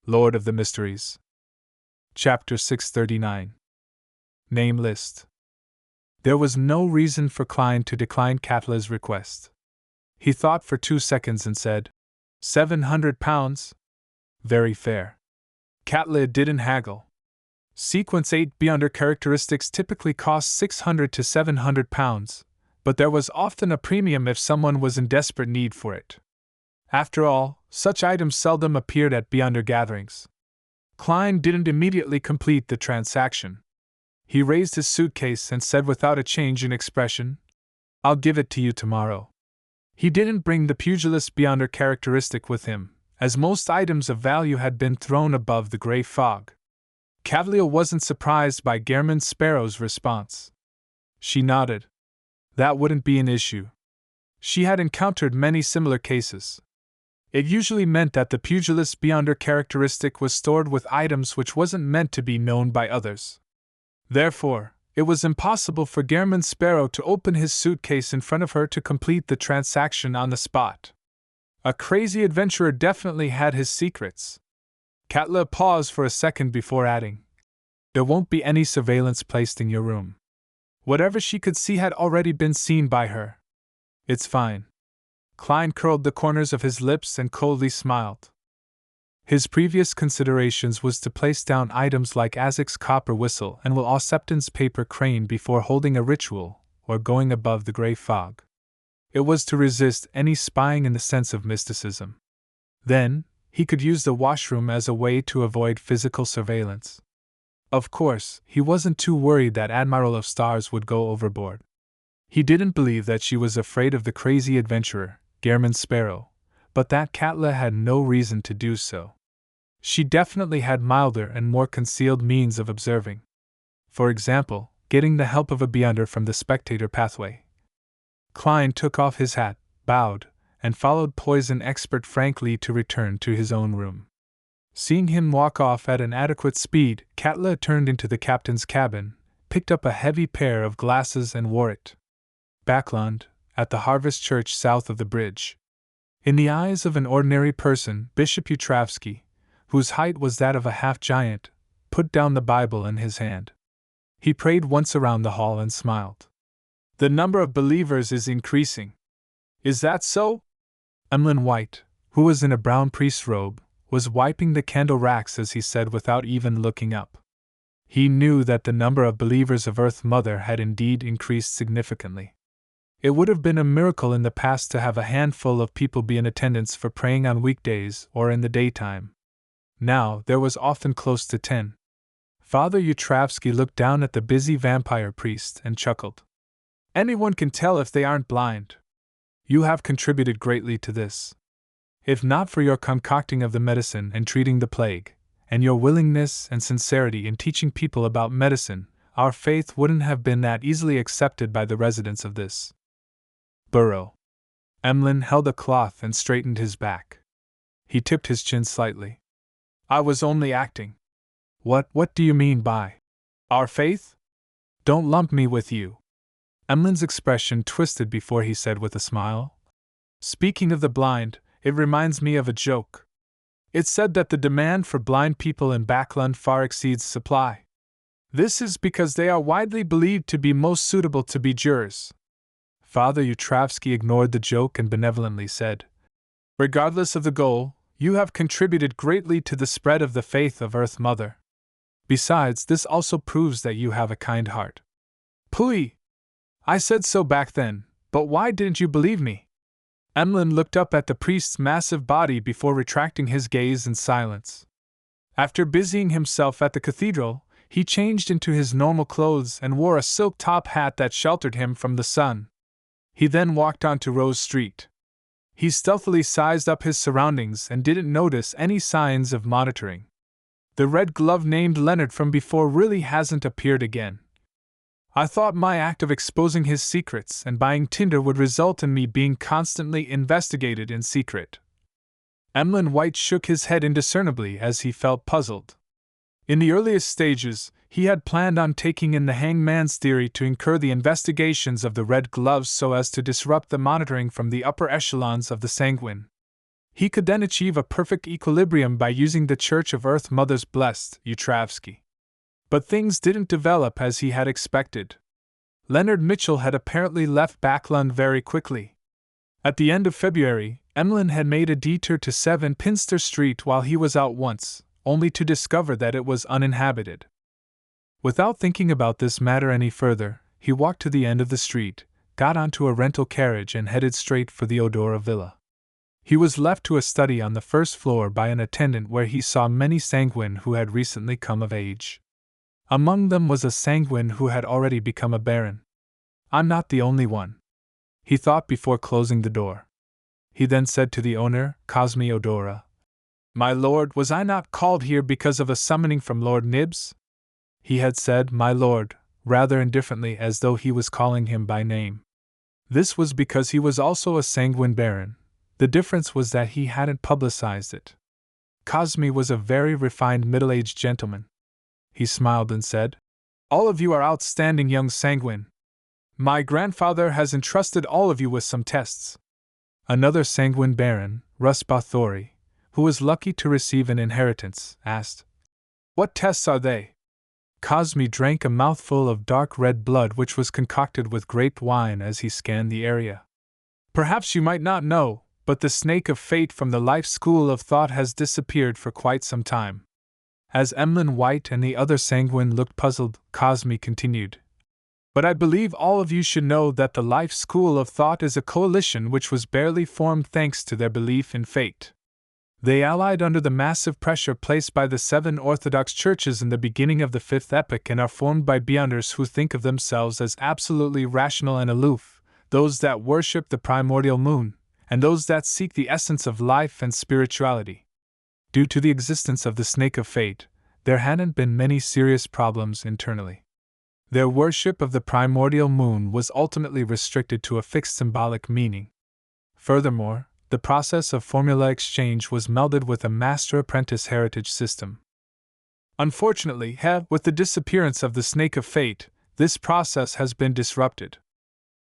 Lord of the Mysteries. Chapter 639. Name List. There was no reason for Klein to decline Katla's request. He thought for 2 seconds and said, £700? Very fair. Katla didn't haggle. Sequence 8B under characteristics typically cost £600 to £700, but there was often a premium if someone was in desperate need for it. After all, such items seldom appeared at Beyonder gatherings. Klein didn't immediately complete the transaction. He raised his suitcase and said without a change in expression, "I'll give it to you tomorrow." He didn't bring the pugilist Beyonder characteristic with him, as most items of value had been thrown above the gray fog. Cavalier wasn't surprised by Gehrman Sparrow's response. She nodded. That wouldn't be an issue. She had encountered many similar cases. It usually meant that the pugilist Beyonder characteristic was stored with items which wasn't meant to be known by others. Therefore, it was impossible for Gehrman Sparrow to open his suitcase in front of her to complete the transaction on the spot. A crazy adventurer definitely had his secrets. Katla paused for a second before adding, "There won't be any surveillance placed in your room. Whatever she could see had already been seen by her. It's fine." Klein curled the corners of his lips and coldly smiled. His previous considerations was to place down items like Azek's copper whistle and Will Osepton's paper crane before holding a ritual or going above the gray fog. It was to resist any spying in the sense of mysticism. Then, he could use the washroom as a way to avoid physical surveillance. Of course, he wasn't too worried that Admiral of Stars would go overboard. He didn't believe that she was afraid of the crazy adventurer, Gehrman Sparrow, but that Katla had no reason to do so. She definitely had milder and more concealed means of observing. For example, getting the help of a Beyonder from the spectator pathway. Klein took off his hat, bowed, and followed poison expert Frank Lee to return to his own room. Seeing him walk off at an adequate speed, Katla turned into the captain's cabin, picked up a heavy pair of glasses and wore it. Backlund, at the Harvest Church south of the bridge. In the eyes of an ordinary person, Bishop Utravsky, whose height was that of a half-giant, put down the Bible in his hand. He prayed once around the hall and smiled. "The number of believers is increasing. Is that so?" Emlyn White, who was in a brown priest's robe, was wiping the candle racks as he said without even looking up. He knew that the number of believers of Earth Mother had indeed increased significantly. It would have been a miracle in the past to have a handful of people be in attendance for praying on weekdays or in the daytime. Now, there was often close to 10. Father Utravsky looked down at the busy vampire priest and chuckled. "Anyone can tell if they aren't blind. You have contributed greatly to this. If not for your concocting of the medicine and treating the plague, and your willingness and sincerity in teaching people about medicine, our faith wouldn't have been that easily accepted by the residents of this borough." Emlyn held a cloth and straightened his back. He tipped his chin slightly. "I was only acting." What do you mean by our faith? Don't lump me with you." Emlyn's expression twisted before he said with a smile, "Speaking of the blind, it reminds me of a joke. It's said that the demand for blind people in Backlund far exceeds supply. This is because they are widely believed to be most suitable to be jurors." Father Utravsky ignored the joke and benevolently said, "Regardless of the goal, you have contributed greatly to the spread of the faith of Earth Mother. Besides, this also proves that you have a kind heart." "Pooey! I said so back then, but why didn't you believe me?" Emlyn looked up at the priest's massive body before retracting his gaze in silence. After busying himself at the cathedral, he changed into his normal clothes and wore a silk top hat that sheltered him from the sun. He then walked onto Rose Street. He stealthily sized up his surroundings and didn't notice any signs of monitoring. The red glove named Leonard from before really hasn't appeared again. I thought my act of exposing his secrets and buying tinder would result in me being constantly investigated in secret." Emlyn White shook his head indiscernibly as he felt puzzled. In the earliest stages, he had planned on taking in the hangman's theory to incur the investigations of the Red Gloves so as to disrupt the monitoring from the upper echelons of the Sanguine. He could then achieve a perfect equilibrium by using the Church of Earth Mother's blessed Utravsky. But things didn't develop as he had expected. Leonard Mitchell had apparently left Backlund very quickly. At the end of February, Emlyn had made a detour to 7 Pinster Street while he was out once, only to discover that it was uninhabited. Without thinking about this matter any further, he walked to the end of the street, got onto a rental carriage and headed straight for the Odora villa. He was left to a study on the first floor by an attendant where he saw many sanguine who had recently come of age. Among them was a sanguine who had already become a baron. "I'm not the only one," he thought before closing the door. He then said to the owner, Cosme Odora, "My lord, was I not called here because of a summoning from Lord Nibbs?" He had said, "my lord," rather indifferently as though he was calling him by name. This was because he was also a sanguine baron. The difference was that he hadn't publicized it. Cosme was a very refined middle-aged gentleman. He smiled and said, "All of you are outstanding young sanguine. My grandfather has entrusted all of you with some tests." Another sanguine baron, Russ Bathory, who was lucky to receive an inheritance, asked, "What tests are they?" Cosme drank a mouthful of dark red blood which was concocted with grape wine as he scanned the area. "Perhaps you might not know, but the snake of fate from the life school of thought has disappeared for quite some time." As Emlyn White and the other sanguine looked puzzled, Cosme continued, "But I believe all of you should know that the life school of thought is a coalition which was barely formed thanks to their belief in fate. They allied under the massive pressure placed by the 7 Orthodox churches in the beginning of the 5th epoch and are formed by beyonders who think of themselves as absolutely rational and aloof, those that worship the primordial moon, and those that seek the essence of life and spirituality. Due to the existence of the snake of fate, there hadn't been many serious problems internally. Their worship of the primordial moon was ultimately restricted to a fixed symbolic meaning. Furthermore, the process of formula exchange was melded with a master-apprentice heritage system. Unfortunately, with the disappearance of the snake of fate, this process has been disrupted.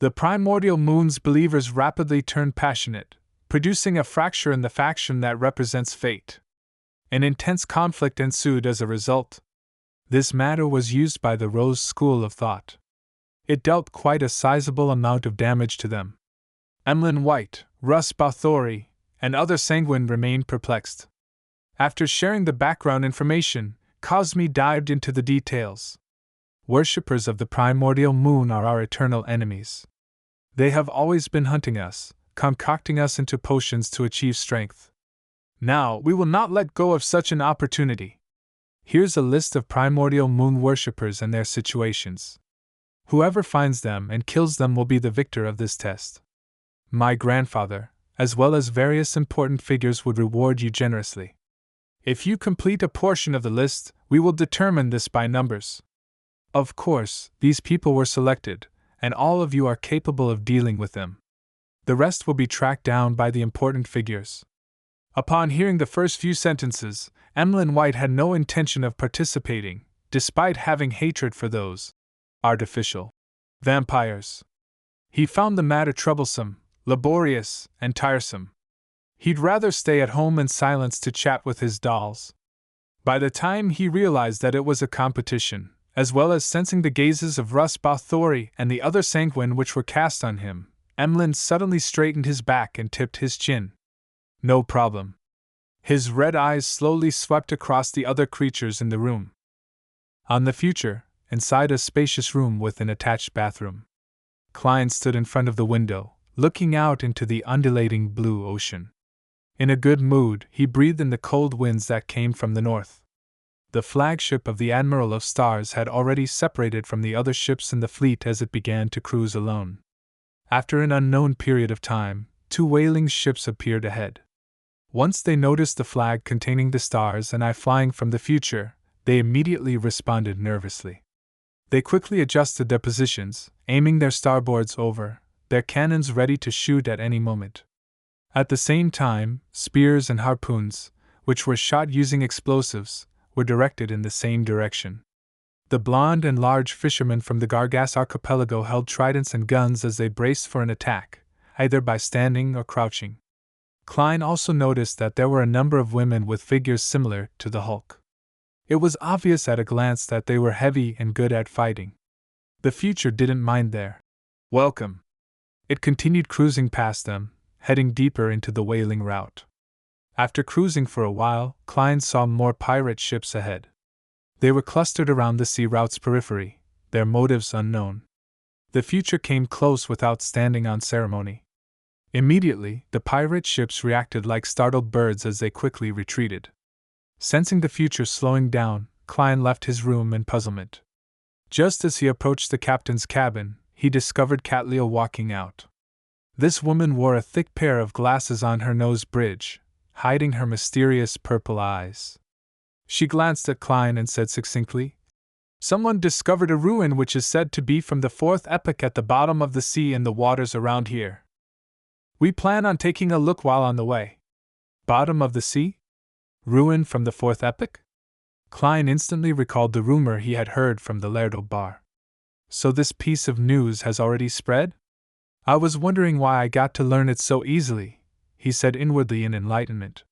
The primordial moon's believers rapidly turned passionate, producing a fracture in the faction that represents fate. An intense conflict ensued as a result. This matter was used by the Rose School of Thought. It dealt quite a sizable amount of damage to them. Emlyn White, Russ Bathory, and other sanguine remained perplexed. After sharing the background information, Cosme dived into the details. Worshippers of the primordial moon are our eternal enemies. They have always been hunting us, concocting us into potions to achieve strength. Now, we will not let go of such an opportunity. Here's a list of primordial moon worshippers and their situations. Whoever finds them and kills them will be the victor of this test. My grandfather, as well as various important figures, would reward you generously. If you complete a portion of the list, we will determine this by numbers. Of course, these people were selected, and all of you are capable of dealing with them. The rest will be tracked down by the important figures. Upon hearing the first few sentences, Emlyn White had no intention of participating, despite having hatred for those artificial vampires. He found the matter troublesome, laborious, and tiresome. He'd rather stay at home in silence to chat with his dolls. By the time he realized that it was a competition, as well as sensing the gazes of Russ Bathory and the other sanguine which were cast on him, Emlyn suddenly straightened his back and tipped his chin. No problem. His red eyes slowly swept across the other creatures in the room. On the future, inside a spacious room with an attached bathroom. Klein stood in front of the window, looking out into the undulating blue ocean. In a good mood, he breathed in the cold winds that came from the north. The flagship of the Admiral of Stars had already separated from the other ships in the fleet as it began to cruise alone. After an unknown period of time, 2 whaling ships appeared ahead. Once they noticed the flag containing the stars and I flying from the future, they immediately responded nervously. They quickly adjusted their positions, aiming their starboards over, their cannons ready to shoot at any moment. At the same time, spears and harpoons, which were shot using explosives, were directed in the same direction. The blond and large fishermen from the Gargas archipelago held tridents and guns as they braced for an attack, either by standing or crouching. Klein also noticed that there were a number of women with figures similar to the Hulk. It was obvious at a glance that they were heavy and good at fighting. The future didn't mind their welcome. It continued cruising past them, heading deeper into the whaling route. After cruising for a while, Klein saw more pirate ships ahead. They were clustered around the sea route's periphery, their motives unknown. The future came close without standing on ceremony. Immediately, the pirate ships reacted like startled birds as they quickly retreated. Sensing the future slowing down, Klein left his room in puzzlement. Just as he approached the captain's cabin, he discovered Catlea walking out. This woman wore a thick pair of glasses on her nose bridge, hiding her mysterious purple eyes. She glanced at Klein and said succinctly, "Someone discovered a ruin which is said to be from the 4th epoch at the bottom of the sea in the waters around here. We plan on taking a look while on the way." Bottom of the sea? Ruin from the 4th epoch? Klein instantly recalled the rumor he had heard from the Lerdo bar. So this piece of news has already spread? I was wondering why I got to learn it so easily, he said inwardly in enlightenment.